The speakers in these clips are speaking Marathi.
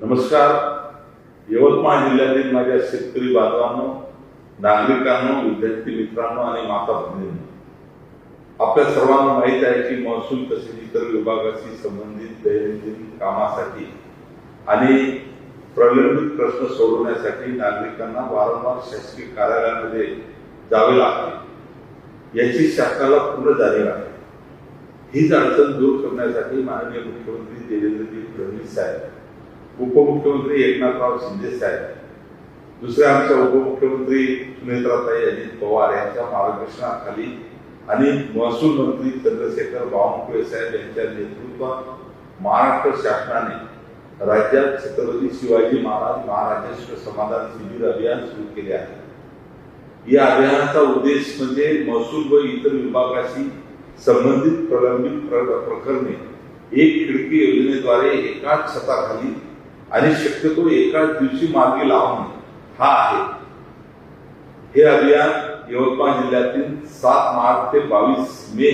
नमस्कार. यवतमाळ जिल्ह्यातील माझ्या शेतकरी बांधवांनो, नागरिकांनो, विद्यार्थी मित्रांनो आणि माता भगिनींनो, आपल्या सर्वांना माहित आहे की महसूल तसेच इतर विभागाशी संबंधित दैनंदिन कामासाठी आणि प्रलंबित प्रश्न सोडवण्यासाठी नागरिकांना वारंवार शासकीय कार्यालयामध्ये जावे लागते. याची शासनाला पूर्ण जाणीव आहे. हीच अडचण दूर करण्यासाठी माननीय मुख्यमंत्री देवेंद्रजी फडणवीस साहेब, उपमुख्यमंत्री एकनाथराव शिंदे साहेब, दुसरे आमच्या उपमुख्यमंत्री सुनेत्राताई अजित पवार यांच्या मार्गदर्शनाखाली आणि महसूल मंत्री चंद्रशेखर बावनकुळे साहेब यांच्या नेतृत्वात महाराष्ट्र शासनाने राज्यात छत्रपती शिवाजी महाराज महाराजेश्वर समाधान शिबिर अभियान सुरू केले आहे. या अभियानाचा उद्देश म्हणजे महसूल व इतर विभागाशी संबंधित प्रलंबित प्रकरणे एक खिडकी योजनेद्वारे एकाच छताखाली आणि शक्यतो एकाच दिवशी मार्गी लावणे हा आहे. हे अभियान यवतमाळ जिल्ह्यातील 7 मार्च ते 22 मे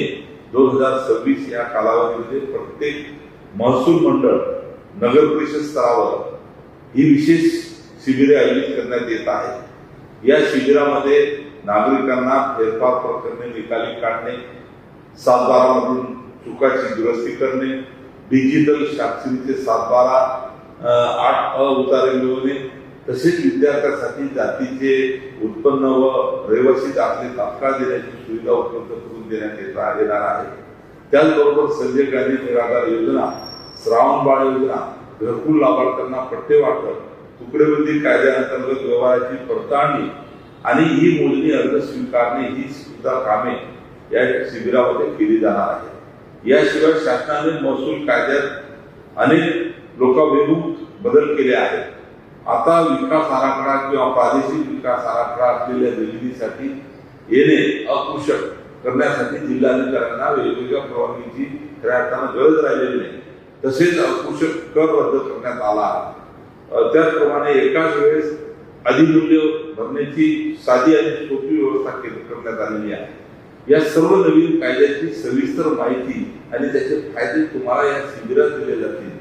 2026 या कालावधीमध्ये प्रत्येक महसूल मंडळ, नगर परिषद स्तरावर ही विशेष शिबिरे आयोजित करण्यात येत आहे. या शिबिरामध्ये नागरिकांना फेरफार प्रकरणे निकाली काढणे, 7/12 मधून चुकाची दुरुस्ती करणे, डिजिटल साक्षरतेचे 7/12 8 उतारे मिळवणे, तसेच विद्यार्थ्यांसाठी जातीचे उत्पन्न व रहिवासी दाखले तात्काळ देण्याची सुविधा उपलब्ध करून देण्यात येणार आहे. त्याचबरोबर संजय गांधी निराधार योजना, श्रावणबाळ योजना, घरकुल लाभार्थ्यांना पट्टे वाटप, तुकडेबंदी कायद्याअंतर्गत व्यवहाराची पडताळणी आणि ही मोजणी अर्ज स्वीकारणे ही सुद्धा कामे या शिबिरामध्ये केली जाणार आहे. याशिवाय शासनाने महसूल कायद्यात अनेक लोकाभिमुख बदल केले आहेत. आता विकास आराखडा किंवा प्रादेशिक विकास आराखडा असलेल्या जमिनीसाठी येणे अकुशल करण्यासाठी जिल्हाधिकाऱ्यांना वेगवेगळ्या परवानगीची खऱ्या अर्थानं गरज राहिलेली नाही. तसेच अकुशल कर रद्द करण्यात आला. त्याचप्रमाणे एकाच वेळेस अधिमूल्य भरण्याची साधी आणि सोपी व्यवस्था करण्यात आलेली आहे. या सर्व नवीन कायद्याची सविस्तर माहिती आणि त्याचे फायदे तुम्हाला या शिबिरात दिले जातील.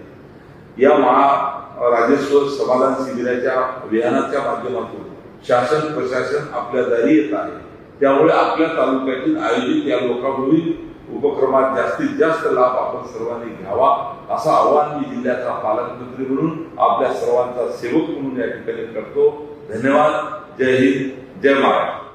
या महाराजेश्वर समाधान शिबिराच्या अभियानाच्या माध्यमातून शासन प्रशासन आपल्या दारी येत आहे. त्यामुळे आपल्या तालुक्यातील आयोजित या लोकाभिमुख उपक्रमात जास्तीत जास्त लाभ आपण सर्वांनी घ्यावा असं आवाहन मी जिल्ह्याचा पालकमंत्री म्हणून आपल्या सर्वांचा सेवक म्हणून या ठिकाणी करतो. धन्यवाद. जय हिंद, जय महाराष्ट्र.